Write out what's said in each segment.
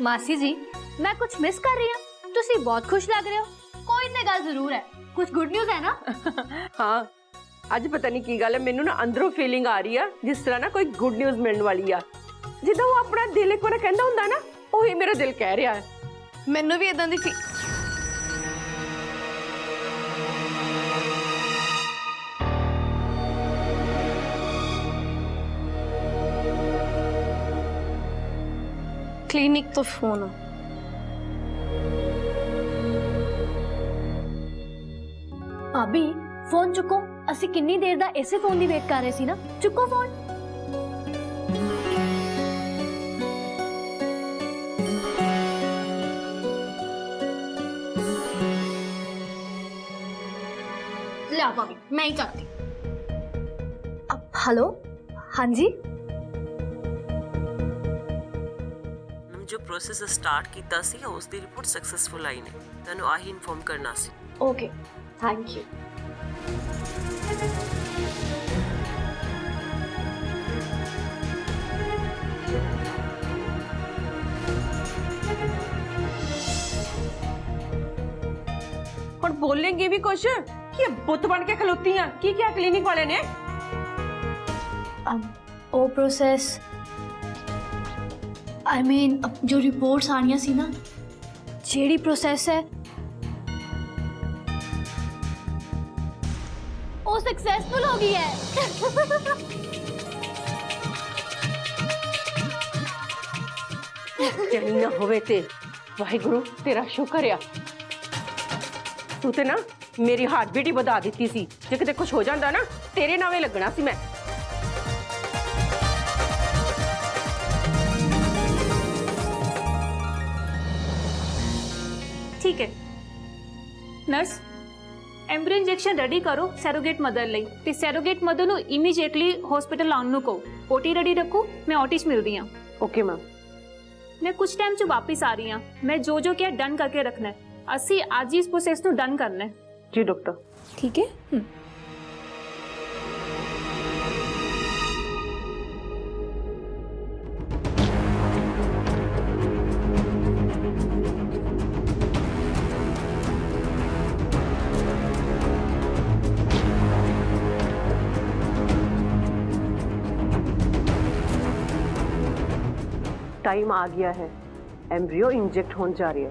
मासी जी मैं कुछ मिस कर रही हूँ? तुसी बहुत खुश लग रहे हो। कोई ते गल जरूर है, कुछ गुड न्यूज़ है ना? हाँ अज पता नहीं की गल है, मैनू ना अंदरों फीलिंग आ रही है जिस तरह ना कोई गुड न्यूज़ मिलने वाली है। जिद्दां वो अपना दिल एक बार कहंदा हुंदा ना, ओही मेरा दिल कह रहा है। मैनू भी इदां दी क्लिनिक तो फोन है। भाभी फोन चुको, असी कितनी देर दा ऐसे फोन दी वेट कर रहे सी ना। चुको फोन। ले भाभी मैं ही करती। अब हेलो, हाँ जी। जो प्रोसेस स्टार्ट कीता सी उस दी रिपोर्ट सक्सेसफुल आई ने, तैनूं आही इन्फॉर्म करना सी। Okay thank you. हुण बोलेंगे भी कुछ कि बुत बन के खलोती हैं की क्या क्लिनिक वाले ने? ओ प्रोसेस आई मीन अब जो रिपोर्ट्स आनियां सी ना, जेडी प्रोसेस है वो सक्सेसफुल हो गई है। चली ना होवे ते वाहिगुरु तेरा शुक्र आ। तू ते ना मेरी हार्ट बीट ही बधा दी सी, जे किते कुछ हो जाता ना तेरे नावे लगना सी मैं। ठीक है नर्स, एम्ब्रियो इंजेक्शन रेडी करो सैरोगेट मदर लई ते सैरोगेट मदर नु इमीडिएटली हॉस्पिटल आउण नु कहो। ओटी रेडी रखो, मैं ओटी च मिलदी हां। Okay ma'am. मैं कुछ टाइम च वापस आ रही हां। मैं जो जो क्या डन करके रखना है, असी आज ही इस प्रोसेस नु डन करना है। जी डॉक्टर। ठीक है। टाइम आ गया है, एम्ब्रियो इंजेक्ट होने जा रही है।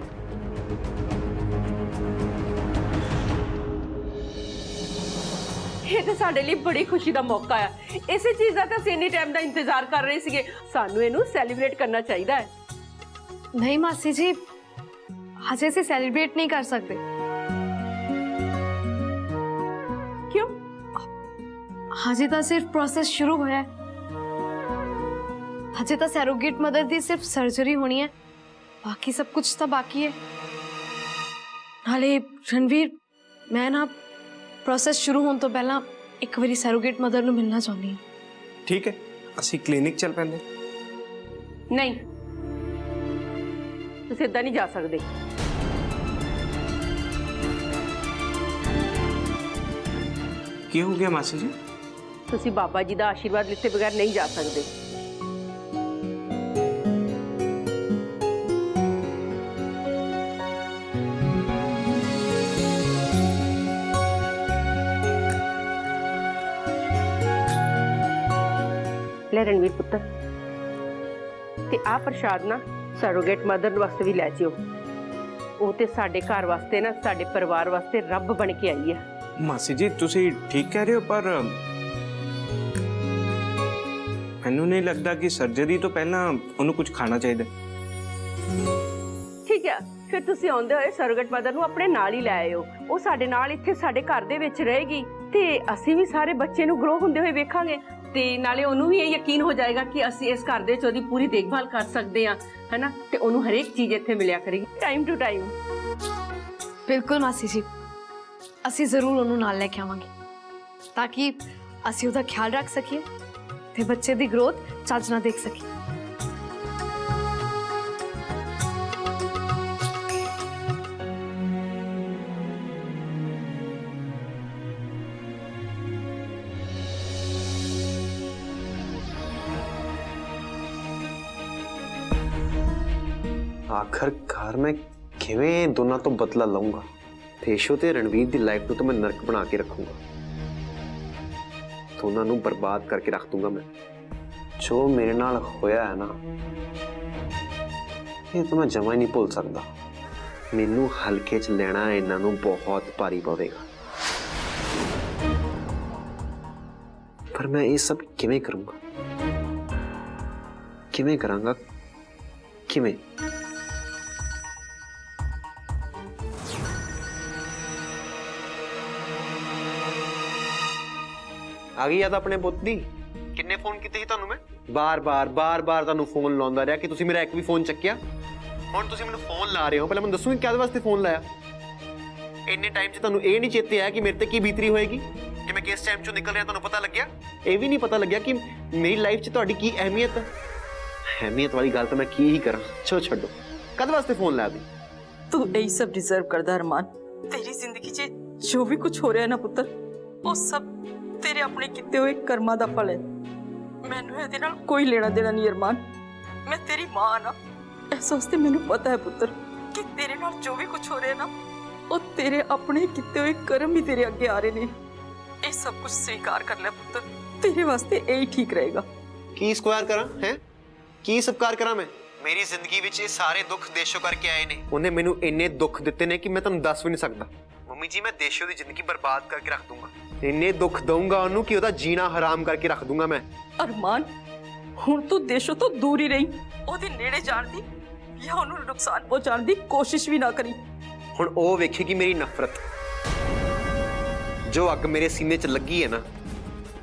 ये तो साडे लिए बड़ी खुशी का मौका है। इसी चीज का तो इन्नी टाइम का इंतजार कर रहे थे। सानू इनू सेलिब्रेट करना चाहिए है। नहीं मासी जी, हजे से सेलिब्रेट नहीं कर सकते। क्यों? हजे तो सिर्फ प्रोसेस शुरू होया है। हजे तो सैरोगेट मदर दी सिर्फ सर्जरी होनी है, बाकी सब कुछ तो बाकी है। नाले रणवीर, मैं ना प्रोसेस शुरू होने तो पहला एक बारी सैरोगेट मदर नु मिलना चाहनी हूं। ठीक है, असी क्लिनिक चल पैंदे। नहीं, तुसीं इदां नहीं जा सकते। की हो गया मासी जी? तुसीं बाबा जी का आशीर्वाद लिते बगैर नहीं जा सकते। ले रणवीर पुत्र, ते आ प्रसाद ना सरोगेट मदर वास्ते भी लै जियो। वो ते साडे घर वास्ते ना, साडे परिवार वास्ते रब बन के आई है। मासी जी तुसी ठीक कह रहे हो, पर मैनू नहीं लगता कि सर्जरी तो पहला उन्हें कुछ खाना चाहिए। ठीक है, फिर तुसी आउंदे होए सरोगेट मदर नू अपने नाल ही लै आयो। वो साडे नाल इत्थे साडे घर दे विच रहेगी ते असीं भी सारे बच्चे नू ग्रो हुंदे होए वेखांगे। ते नाले ओनू भी ये यकीन हो जाएगा कि असी इस घर दे ओदी पूरी देखभाल कर सकते हैं, है ना। ते ओनू हर एक चीज इत्थे मिलिया करेगी टाइम टू टाइम। बिल्कुल मासी जी, असी जरूर ओनू नाल लेके आवांगे ताकि असी ओदा ख्याल रख सकिए ते बच्चे दी ग्रोथ चज ना देख सकिए। आखिरकार मैं किवें दोनों तो बदला लऊंगा। देशो ते रणवीर दी लाइफ को तो मैं नरक बना के रखूंगा, दोनों नूं बर्बाद करके रख दूंगा मैं। जो मेरे नाल होया है ना, ये तो मैं जमा ही नहीं भूल सकता। मैनू हल्के च लेना इन्हां नूं बहुत भारी पवेगा, पर मैं ये सब किवें करूंगा, किवें करांगा, किवें? आ गई याद अपने पुੱਤ ਦੀ। किन्ने फोन कीते ਸੀ ਤੁਹਾਨੂੰ मैं? बार-बार ਤੁਹਾਨੂੰ फोन ਲਾਉਂਦਾ ਰਿਹਾ कि ਤੁਸੀਂ ਮੇਰਾ ਇੱਕ ਵੀ फोन ਚੱਕਿਆ। ਹੁਣ ਤੁਸੀਂ ਮੈਨੂੰ फोन ਲਾ ਰਹੇ ਹੋ, ਪਹਿਲਾਂ ਮੈਨੂੰ ਦੱਸੋਗੇ ਕਿਹਦੇ ਵਾਸਤੇ फोन ਲਾਇਆ? ਇੰਨੇ ਟਾਈਮ 'ਚ ਤੁਹਾਨੂੰ ਇਹ ਨਹੀਂ ਚੇਤੇ ਆਇਆ ਕਿ ਮੇਰੇ ਤੇ ਕੀ ਬੀਤਰੀ ਹੋਏਗੀ, ਕਿ ਮੈਂ ਕਿਸ ਟਾਈਮ 'ਚੋਂ ਨਿਕਲ ਰਿਹਾ ਤੁਹਾਨੂੰ ਪਤਾ ਲੱਗਿਆ? ਇਹ ਵੀ ਨਹੀਂ ਪਤਾ ਲੱਗਿਆ ਕਿ ਮੇਰੀ ਲਾਈਫ 'ਚ ਤੁਹਾਡੀ ਕੀ ਅਹਿਮੀਅਤ ਹੈ। ਅਹਿਮੀਅਤ ਵਾਲੀ ਗੱਲ ਤਾਂ ਮੈਂ ਕੀ ਹੀ ਕਰਾਂ, ਛੱਡੋ। ਕਦ ਵਾਸਤੇ फोन ਲਾਇਆ तू यही सब डिजर्व करदा अरमान। तेरी जिंदगी च जो भी कुछ हो रहा है ना पुत्र, वो सब तेरे अपने किते हुए कर्मां दा फल है। मैनू इहदे नाल कोई लेना देना नहीं अरमान। मैं तेरी मां ना, इस वास्ते मैनू पता है पुत्र कि तेरे नाल जो भी कुछ हो रहा है ना, वो तेरे अपने किते हुए कर्म ही तेरे अगे आ रहे ने। ये सब कुछ स्वीकार कर ले पुत्र, तेरे वास्ते यही ठीक रहेगा। की स्क्वायर करा है, की सत्कार करा मैं? मेरी जिंदगी विच ये सारे दुख देशो करके आए ने। उन्हें मैनू इन्ने दुख दिते ने कि मैं तुहानू दस भी नहीं सकता। मम्मी जी, मैं देशो दी जिंदगी बर्बाद करके रख दूंगा। इन्ने दुख दूंगा उन्नू कि ओदा जीना हराम करके रख दूंगा मैं। अरमान, हुण तू देशों तो दूर ही रही, ओदे नेड़े जाण दी या ओनू नुकसान पहुंचाण दी कोशिश भी ना करी। हुण ओ वेखेगी मेरी नफरत। जो अग मेरे सीने च लगी है ना,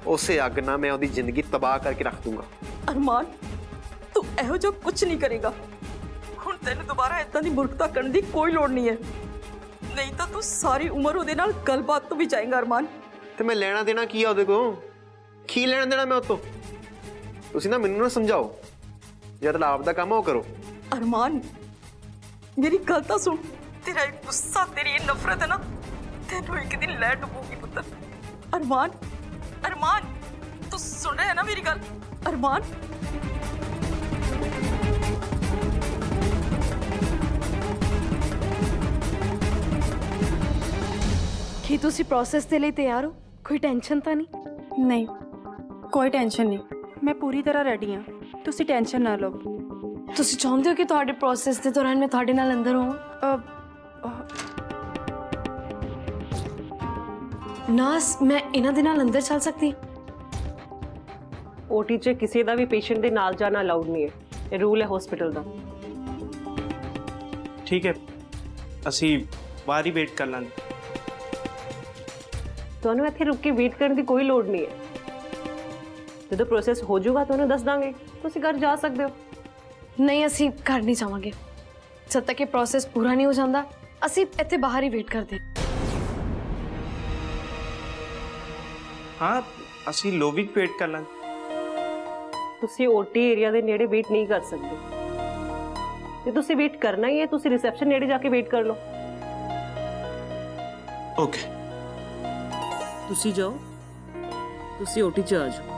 उसे अग ना मैं ओदी जिंदगी तबाह करके रख दूंगा। अरमान, तू एहो जो कुछ नहीं करेगा। हुण तैनू दोबारा इदां दी मूर्खता करन दी कोई लोड़ नहीं है, नहीं तो तू सारी उम्र ओदे नाल गलबात तो भी जाएगा अरमान। ते मैं लेना देना की है ओदे को? की लेना देना मैं उतो? तुसी ना मैनू ना समझाओ, जद आप दा काम हो करो। अरमान, मेरी गल तो सुन। तेरा ये गुस्सा, तेरी ये नफरत है ना, तेनू एक दिन लै डुबूगी पुत्र। अरमान, अरमान, तू सुन रहा है ना मेरी गल? अरमान, ਕੀ ਤੁਸੀਂ ਪ੍ਰੋਸੈਸ ਦੇ ਲਈ ਤਿਆਰ ਹੋ? ਕੋਈ ਟੈਨਸ਼ਨ ਤਾਂ ਨਹੀਂ? नहीं कोई टेंशन नहीं, मैं पूरी तरह रेडी हाँ, तुसी टेंशन ना लो। ਤੁਸੀਂ ਚਾਹੁੰਦੇ ਹੋ ਕਿ ਤੁਹਾਡੇ ਪ੍ਰੋਸੈਸ ਦੇ ਦੌਰਾਨ ਮੈਂ ਤੁਹਾਡੇ ਨਾਲ ਅੰਦਰ ਹੋਵਾਂ? ਨਾਸ, ਮੈਂ ਇਹਨਾਂ ਦੇ ਨਾਲ ਅੰਦਰ ਚੱਲ ਸਕਦੀ ਹਾਂ? ਓਟੀ 'ਚ ਕਿਸੇ ਦਾ ਵੀ ਪੇਸ਼ੈਂਟ ਦੇ ਨਾਲ ਜਾਣਾ ਅਲਾਉਡ ਨਹੀਂ ਹੈ, ਇਹ ਰੂਲ ਹੈ ਹਸਪੀਟਲ ਦਾ। ਠੀਕ ਹੈ, ਅਸੀਂ ਬਾਹਰ ਹੀ ਵੇਟ ਕਰ ਲਾਂਗੇ। ਤੁਹਾਨੂੰ ਇੱਥੇ ਰੁਕ ਕੇ ਵੇਟ ਕਰਨ ਦੀ ਕੋਈ ਲੋੜ ਨਹੀਂ ਹੈ। ਜਦੋਂ ਪ੍ਰੋਸੈਸ ਹੋ ਜਾਊਗਾ ਤੁਹਾਨੂੰ ਦੱਸ ਦਾਂਗੇ, ਤੁਸੀਂ ਘਰ ਜਾ ਸਕਦੇ ਹੋ। ਨਹੀਂ, ਅਸੀਂ ਘਰ ਨਹੀਂ ਜਾਵਾਂਗੇ ਜਦ ਤੱਕ ਇਹ ਪ੍ਰੋਸੈਸ ਪੂਰਾ ਨਹੀਂ ਹੋ ਜਾਂਦਾ। ਅਸੀਂ ਇੱਥੇ ਬਾਹਰ ਹੀ ਵੇਟ ਕਰਦੇ ਹਾਂ, ਅਸੀਂ ਲੋਬੀ 'ਚ ਵੇਟ ਕਰ ਲਾਂਗੇ। ਤੁਸੀਂ ਓਟੀ ਏਰੀਆ ਦੇ ਨੇੜੇ ਵੇਟ ਨਹੀਂ ਕਰ ਸਕਦੇ। ਜੇ ਤੁਸੀਂ ਵੇਟ ਕਰਨਾ ਹੀ ਹੈ, ਤੁਸੀਂ ਰਿਸੈਪਸ਼ਨ ਨੇੜੇ ਜਾ ਕੇ ਵੇਟ ਕਰ ਲਓ। ਓਕੇ, ਤੁਸੀਂ ਜਾਓ, ਤੁਸੀਂ ਓਟੀ 'ਚ ਆ ਜਾਓ।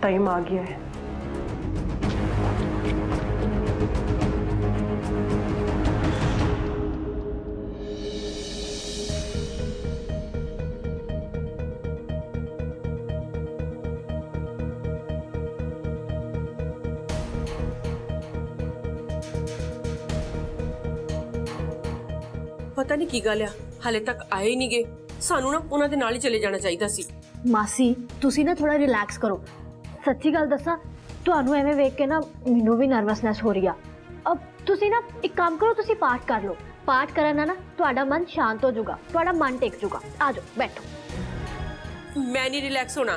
टाइम आ गया है। पता नहीं की गल आ, हाले तक आए ही नहीं गए। सानू ना उन्हां दे नाल ही चले जाना चाहिदा सी। ਮਾਸੀ ਤੁਸੀਂ ਨਾ ਥੋੜਾ ਰਿਲੈਕਸ ਕਰੋ। ਸੱਚੀ ਗੱਲ ਦੱਸਾਂ, ਤੁਹਾਨੂੰ ਐਵੇਂ ਵੇਖ ਕੇ ਨਾ ਮੈਨੂੰ ਵੀ ਨਰਵਸਨੈਸ ਹੋ ਰਹੀ ਆ। ਅਬ ਤੁਸੀਂ ਨਾ ਇੱਕ ਕੰਮ ਕਰੋ, ਤੁਸੀਂ ਪਾਠ ਕਰ ਲਓ। ਪਾਠ ਕਰਨ ਨਾਲ ਨਾ ਤੁਹਾਡਾ ਮਨ ਸ਼ਾਂਤ ਹੋ ਜਾਊਗਾ, ਤੁਹਾਡਾ ਮਨ ਟਿਕ ਜਾਊਗਾ। ਆ ਜਾਓ, ਬੈਠੋ। मैं नहीं रिलैक्स होना,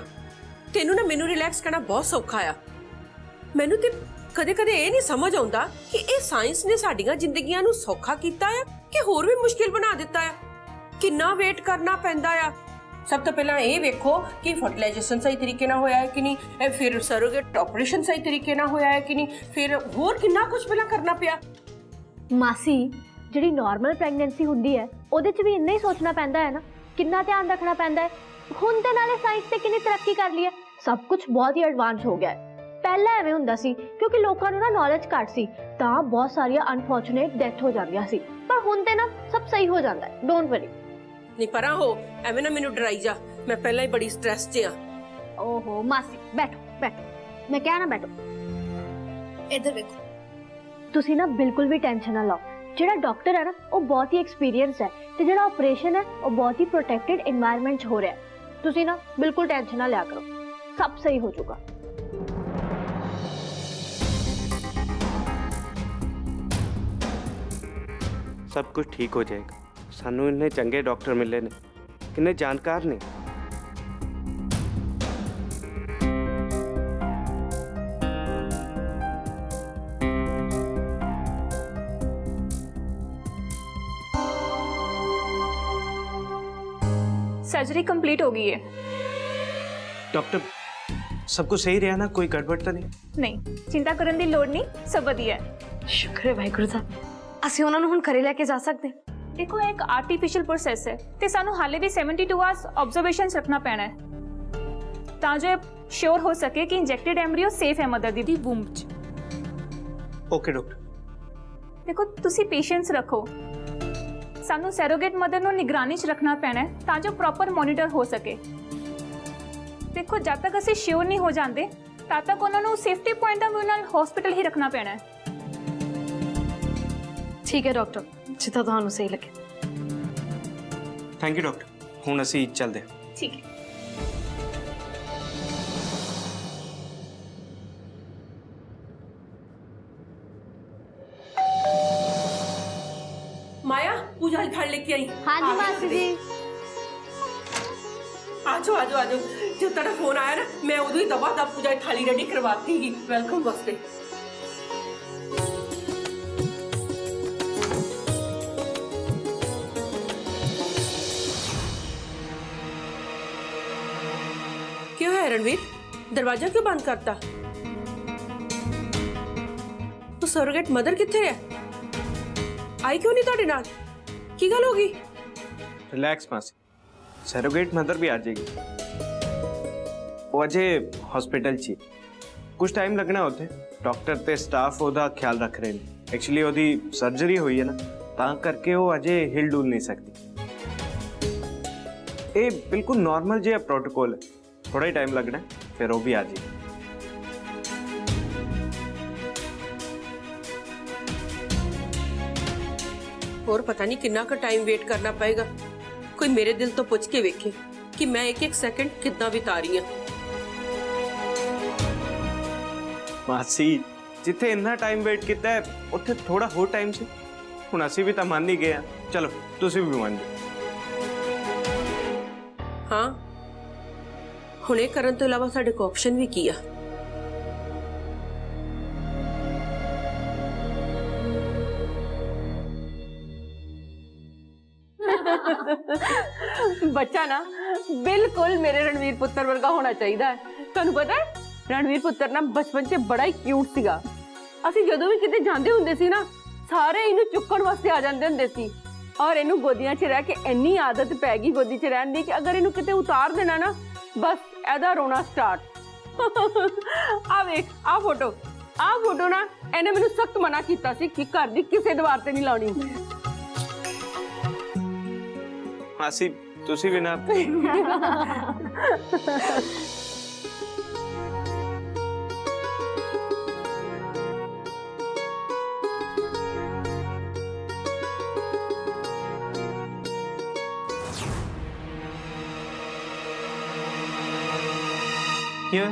तेनू ना मैनू रिलैक्स करना बहुत सौखा आ। मैनू ते कदे कदे ये नहीं समझ आउंदा कि ये साइंस ने साडियां जिंदगियां नू सौखा कीता है कि होर भी मुश्किल बना दिता है। किन्ना वेट करना पैंदा आ। सब तो पहला ये वेखो कि फर्टिलाइजेशन सही तरीके ना होया है कि नहीं, फिर सरोगेट ऑपरेशन सही तरीके ना होया है कि नहीं, फिर होर किन्ना कुछ पहला करना पिया। ਮਾਸੀ ਜਿਹੜੀ ਨਾਰਮਲ ਪ੍ਰੈਗਨੈਂਸੀ ਹੁੰਦੀ ਹੈ ਉਹਦੇ 'ਚ ਵੀ ਇੰਨਾ ਹੀ ਸੋਚਣਾ ਪੈਂਦਾ ਹੈ ਨਾ, ਕਿੰਨਾ ਧਿਆਨ ਰੱਖਣਾ ਪੈਂਦਾ ਹੈ। ਹੁਣ ਤੇ ਨਾਲੇ ਸਾਇੰਸ ਤੇ ਕਿੰਨੀ ਤਰੱਕੀ ਕਰ ਲਈ ਹੈ, ਸਭ ਕੁਝ ਬਹੁਤ ਹੀ ਐਡਵਾਂਸ ਹੋ ਗਿਆ ਹੈ। ਪਹਿਲਾਂ ਐਵੇਂ ਹੁੰਦਾ ਸੀ ਕਿਉਂਕਿ ਲੋਕਾਂ ਨੂੰ ਨਾ ਨੌਲੇਜ ਘੱਟ ਸੀ, ਤਾਂ ਬਹੁਤ ਸਾਰੀਆਂ ਅਨਫੋਰਚੂਨੇਟ ਡੈਥ ਹੋ ਜਾਂਦੀਆਂ ਸੀ, ਪਰ ਹੁਣ ਤੇ ਨਾ ਸਭ ਸਹੀ ਹੋ ਜਾਂਦਾ ਹੈ, ਡੋਂਟ ਵਰੀ। ਨਹੀਂ ਪਰਾਂ ਹੋ, ਐਵੇਂ ਨਾ ਮੈਨੂੰ ਡਰਾਈ ਜਾ, ਮੈਂ ਪਹਿਲਾਂ ਹੀ ਬੜੀ ਸਟ੍ਰੈਸ 'ਚ ਆ। ਓਹੋ ਮਾਸੀ ਬੈਠੋ ਬੈਠੋ, ਮੈਂ ਕਿਹਾ ਨਾ ਬੈਠੋ। ਇੱਧਰ ਵੇਖੋ, ਤੁਸੀਂ ਨਾ ਬਿਲਕੁਲ ਵੀ ਟੈਨਸ਼ਨ ਨਾ ਲਓ। ਜਿਹੜਾ ਡਾਕਟਰ ਹੈ ਨਾ ਉਹ ਬਹੁਤ ਹੀ ਐਕਸਪੀਰੀਅੰਸਡ ਹੈ, ਤੇ ਜਿਹੜਾ ਆਪਰੇਸ਼ਨ ਹੈ ਉਹ ਬਹੁਤ ਹੀ ਪ੍ਰੋਟੈਕਟਡ এনवायरमेंट 'ਚ ਹੋ ਰਿਹਾ ਹੈ। ਤੁਸੀਂ ਨਾ ਬਿਲਕੁਲ ਟੈਨਸ਼ਨ ਨਾ ਲਿਆ ਕਰੋ, ਸਭ ਸਹੀ ਹੋ ਜਾਊਗਾ। सब कुछ ठीक हो जाएगा। सानू इन्ने चंगे डॉक्टर मिले ने, किन्ने जानकार ने। सर्जरी कंप्लीट हो गई है। डॉक्टर सब कुछ सही रहा ना, कोई गड़बड़ तो नहीं? नहीं चिंता करने की लोड़ नहीं, सब वधिया है। ਸ਼ੁਕਰ ਹੈ ਵਾਹਿਗੁਰੂ ਦਾ, ਅਸੀਂ ਉਹਨਾਂ ਨੂੰ ਹੁਣ ਘਰੇ ਲੈ ਕੇ ਜਾ ਸਕਦੇ ਹਾਂ। देखो एक आर्टिफिशियल प्रोसैस है ते सानू हाले भी 72 आवर्स ऑब्जर्वेशन रखना पैना है तां जो श्योर हो सके कि इंजेक्टेड एम्ब्रियो सेफ है मदर दी वूम च। Okay doctor. देखो तुसी पेशेंस रखो, सानू सैरोगेट मदर नु निगरानी च रखना पैना है तां जो प्रॉपर मॉनिटर हो सके। देखो जब तक असीं श्योर नहीं हो जाते तद तक उन्हां नु सेफ्टी पॉइंट ऑफ व्यू नाल हॉस्पिटल ही रखना पैना है। ठीक है डॉक्टर, जितना ਤੁਹਾਨੂੰ ਸਹੀ ਲੱਗੇ। थैंक यू डॉक्टर, हुण असीं चलदे हां। ठीक है। माया पूजा की थाली लेके आई। हाँ जी मासी जी। आजो आजो आजो, जो तेरा फोन आया ना मैं उदो ही दबा दब पूजा की थाली रेडी करवाती ही वेलकम वास्ते। क्यों है रणवीर, दरवाजा क्यों बंद करता? तो सरोगेट मदर किथे है? आई क्यों नहीं ਤੁਹਾਡੇ ਨਾਲ? ਕੀ ਗੱਲ ਹੋ ਗਈ? रिलैक्स मासी, सैरोगेट मदर भी आ जाएगी। वो अजे हॉस्पिटल ची कुछ टाइम लगना होते, डॉक्टर ते स्टाफ ओदा ख्याल रख रहे हैं। एक्चुअली ओदी सर्जरी हुई है ना, तां करके वो अजे हिल डुल नहीं सकती। ये बिल्कुल नॉर्मल जिहा प्रोटोकॉल है, थोड़ा ही टाइम लगना है, फिर वो भी आ जाएगी। और पता नहीं कितना का टाइम वेट करना पड़ेगा। कोई मेरे दिल तो पूछ के वेखे कि मैं एक एक सेकंड कितना बिता रही हूं। मासी जिथे इन्ना टाइम वेट किया है उत्थे थोड़ा हो टाइम से हुण असीं भी तां मान ही गए। चलो तुसीं भी मान जाओ। हाँ हुणे करन तो इलावा साडे को ऑप्शन भी किया। बच्चा ना बिल्कुल मेरे रणवीर पुत्र वर्गा होना चाहिए। तुहानू पता है रणवीर पुत्र ना बचपन च बड़ा ही क्यूट सीगा। असीं जदों भी किते जांदे हुंदे सी ना सारे इनू चुक्कण वास्ते आ जांदे हुंदे सी और इनू गोदियां च रह के इन्नी आदत पै गई गोदी च रहन दी कि अगर इनू किते उतार देना ना बस एदा रोना स्टार्ट। आ वेख आ फोटो ना इन्हें मैनू सख्त मना कीता सी कि घर दी किसे दीवार ते नहीं लाउणी। मासी तुसी भी ना क्यों?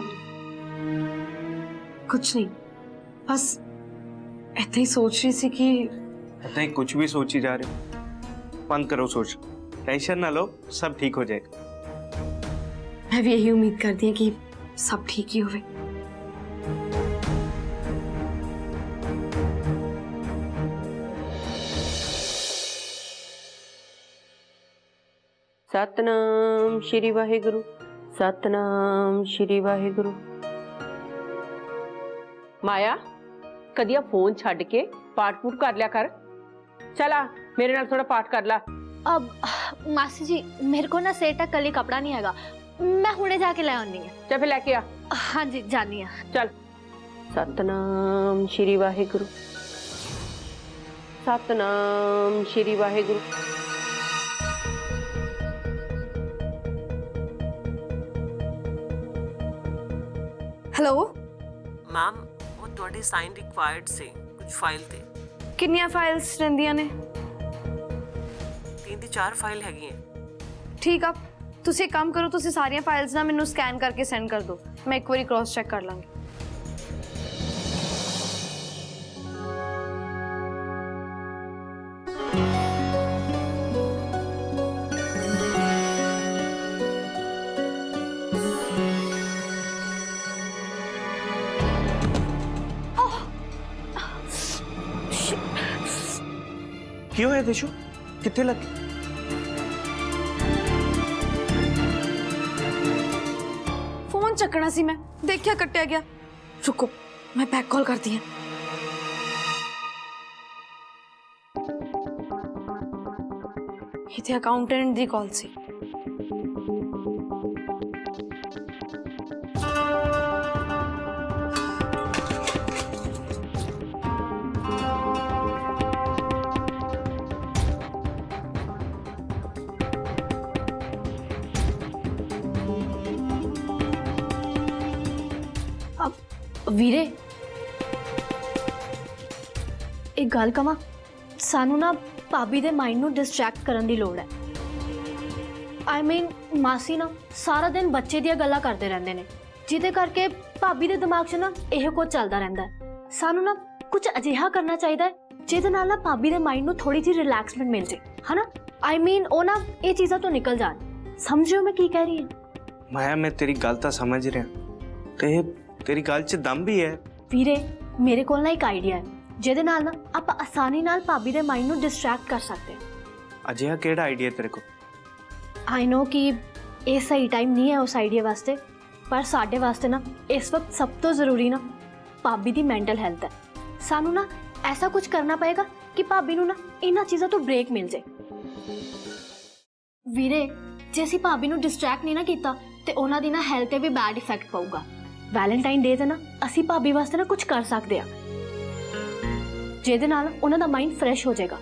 कुछ नहीं, बस ऐसे ही सोच रही थी कि पता ही कुछ भी सोची जा रहे हो। बंद करो सोच, टेंशन ना लो, सब ठीक हो जाएगा। मैं भी यही उम्मीद करती हूँ कि सब ठीक ही होवे। सतनाम श्री वाहिगुरु, सतनाम श्री वाहिगुरु। माया कदिया फोन छड़ के पाठ पूठ कर लिया कर। चला मेरे नाल थोड़ा पाठ कर ला। अब मासी जी मेरे को ना सेठ तक कल ही कपड़ा नहीं हैगा, मैं हुणे जाके ले आनी है। ਚੱਲ ਫਿਰ ਲੈ ਕੇ ਆ। हाँ जी जानी है। ਚੱਲ ਸਤਨਾਮ ਸ਼੍ਰੀ ਵਾਹਿਗੁਰੂ, ਸਤਨਾਮ ਸ਼੍ਰੀ ਵਾਹਿਗੁਰੂ। ਹੈਲੋ, ਮੈਮ ਉਹ ਤੁਹਾਡੀ ਸਾਈਨ ਰਿਕੁਆਇਰਡ ਸੀ ਕੁਝ ਫਾਈਲ ਤੇ। ਕਿੰਨੀਆਂ ਫਾਈਲਸ ਰਹਿੰਦੀਆਂ ਨੇ? 3 ਦੀ 4 ਫਾਈਲ ਹੈਗੀਆਂ। ਠੀਕ ਆ, ਤੁਸੀਂ ਇੱਕ ਕੰਮ ਕਰੋ, ਤੁਸੀਂ ਸਾਰੀਆਂ ਫਾਈਲਸ ਨਾ ਮੈਨੂੰ ਸਕੈਨ ਕਰਕੇ ਸੈਂਡ ਕਰ ਦਿਓ, ਮੈਂ ਇੱਕ ਵਾਰੀ ਕ੍ਰਾਸ ਚੈੱਕ ਕਰ ਲਾਂਗੀ। क्यों है दिशु? कितने लगे? फोन चकना सी, मैं देखिया कट्टिया गया। रुको मैं बैक कॉल करती हूँ। ये थे अकाउंटेंट दी कॉल सी। ਵੀਰੇ ਇੱਕ ਗੱਲ ਕਵਾਂ, ਸਾਨੂੰ ਨਾ ਭਾਬੀ ਦੇ ਮਾਈਂਡ ਨੂੰ ਡਿਸਟਰੈਕਟ ਕਰਨ ਦੀ ਲੋੜ ਹੈ। ਆਈ ਮੀਨ ਮਾਸੀ ਨਾ ਸਾਰਾ ਦਿਨ ਬੱਚੇ ਦੀਆਂ ਗੱਲਾਂ ਕਰਦੇ ਰਹਿੰਦੇ ਨੇ, ਜਿਹਦੇ ਕਰਕੇ ਭਾਬੀ ਦੇ ਦਿਮਾਗ 'ਚ ਨਾ ਇਹ ਕੁਝ ਚੱਲਦਾ ਰਹਿੰਦਾ ਹੈ। ਸਾਨੂੰ ਨਾ ਕੁਝ ਅਜਿਹਾ ਕਰਨਾ ਚਾਹੀਦਾ ਹੈ ਜਿਹਦੇ ਨਾਲ ਨਾ ਭਾਬੀ ਦੇ ਮਾਈਂਡ ਨੂੰ ਥੋੜੀ ਜਿਹੀ ਰਿਲੈਕਸਮੈਂਟ ਮਿਲ ਜੇ, ਹਨਾ? ਆਈ ਮੀਨ ਉਹ ਨਾ ਇਹ ਚੀਜ਼ਾਂ ਤੋਂ ਨਿਕਲ ਜਾਣ। ਸਮਝਿਓ ਮੈਂ ਕੀ ਕਹਿ ਰਹੀ ਹਾਂ? माया मैं तेरी गल तो समझ रहा, ते तेरी गल च दम भी है। ਵੀਰੇ ਮੇਰੇ ਕੋਲ ਨਾ ਇੱਕ ਆਈਡੀਆ ਹੈ ਜਿਹਦੇ ਨਾਲ ਨਾ ਆਪਾਂ ਆਸਾਨੀ ਨਾਲ ਭਾਬੀ ਦੇ ਮਾਈਂਡ ਨੂੰ ਡਿਸਟਰੈਕਟ ਕਰ ਸਕਦੇ ਹਾਂ। अजिहा केड़ा आइडिया तेरे को? आई नो कि ये सही टाइम नहीं है उस आइडिया वास्ते, पर साडे वास्ते ना इस वक्त सब तो ज़रूरी ना भाभी दी मेंटल हेल्थ है। सानू ना ऐसा कुछ करना पएगा कि भाभी नू ना इन्हां चीज़ों तो ब्रेक मिल जाए। वीरे जे असीं भाभी नू डिस्ट्रैक्ट नहीं ना कीता ते उन्हां दी ना हेल्थ ते भी बैड इफेक्ट पऊगा। वैलेंटाइन डे ते ना असीं भाभी वास्ते ना कुछ कर सकते हैं ਜਿਹਦੇ ਨਾਲ ਉਹਨਾਂ ਦਾ ਮਾਈਂਡ ਫਰੈਸ਼ ਹੋ ਜਾਏਗਾ।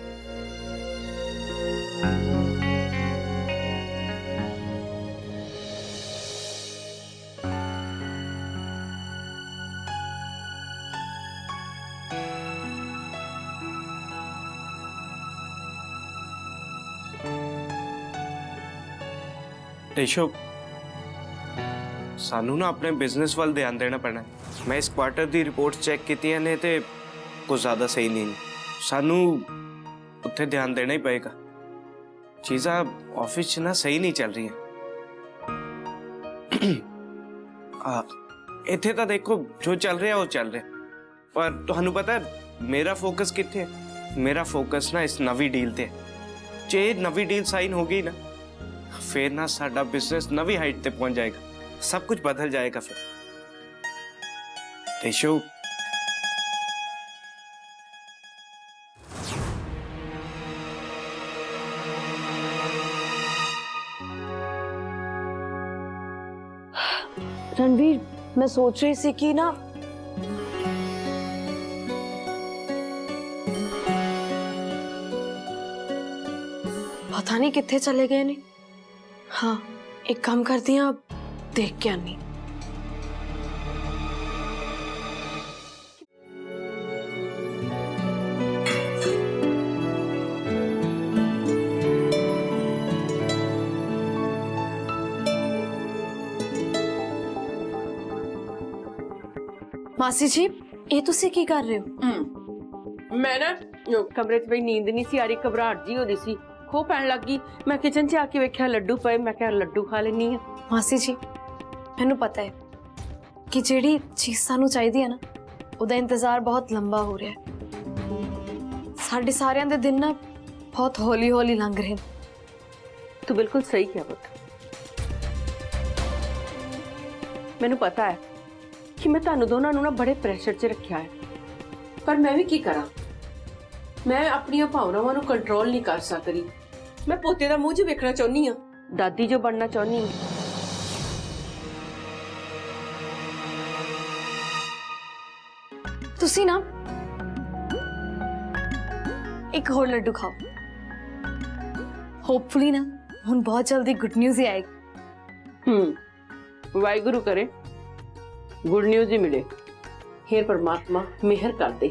रेशो सानू ना अपने बिजनेस वाल ध्यान देना पैना। मैं इस क्वार्टर दी रिपोर्ट चेक कीतियां ने ते कुछ ज़्यादा सही नहीं। सानू उत्थे ध्यान देना ही पड़ेगा। चीज़ां ऑफिस च ना सही नहीं चल रही हैं। इत्थे तो देखो जो चल रहा है वो चल रहा है, पर तुहानू पता है मेरा फोकस कित्थे है? मेरा फोकस ना इस नवी डील ते है। जे नवी डील साइन हो गई ना फिर ना साडा बिजनेस नवी हाइट ते पहुंच जाएगा, सब कुछ बदल जाएगा। फिर रेशो रणवीर, मैं सोच रही थी कि ना पता नहीं कितने चले गए ने। हाँ एक काम करती हूँ, देख के आनी। मासी जी ये तुसी की कर रहे हो? मैं ना कमरे च बई नींद नहीं सी आ रही, घबराहट जी हो रही सी, खो पैन लग गई। मैं किचन च आके वेख्या लड्डू पे, मैं क्या लड्डू खा लेनी है। मासी जी मैनू पता है कि जेड़ी चीज सानू चाहिदी है ना उदा इंतजार बहुत लंबा हो रहा है। साडे सारियां दे दिन ना बहुत हौली हौली लंघ रहे हैं। तू बिल्कुल सही किया पुत। मैनू पता है कि मैं तुहानू दोनों नू ना बड़े प्रेशर च रखिया है, पर मैं भी की करा। मैं अपनी भावनावां नू कंट्रोल नहीं कर सकती। ਮੈਂ ਪੋਤੇ ਦਾ ਮੂੰਹ 'ਚ ਵੇਖਣਾ ਚਾਹੁੰਦੀ ਆ। ਦਾਦੀ ਜੋ ਬਣਨਾ ਚਾਹੁੰਦੀ ਹਾਂ। ਤੁਸੀਂ ਨਾ ਇੱਕ ਹੋਰ ਲੱਡੂ ਖਾਓ। ਹੋਪਫੁਲੀ ਨਾ ਹੁਣ ਬਹੁਤ ਜਲਦੀ ਗੁੱਡ ਨਿਊਜ਼ ਹੀ ਆਏਗੀ। ਵਾਹਿਗੁਰੂ करे गुड न्यूज ही मिले। हे परमात्मा मेहर कर दे।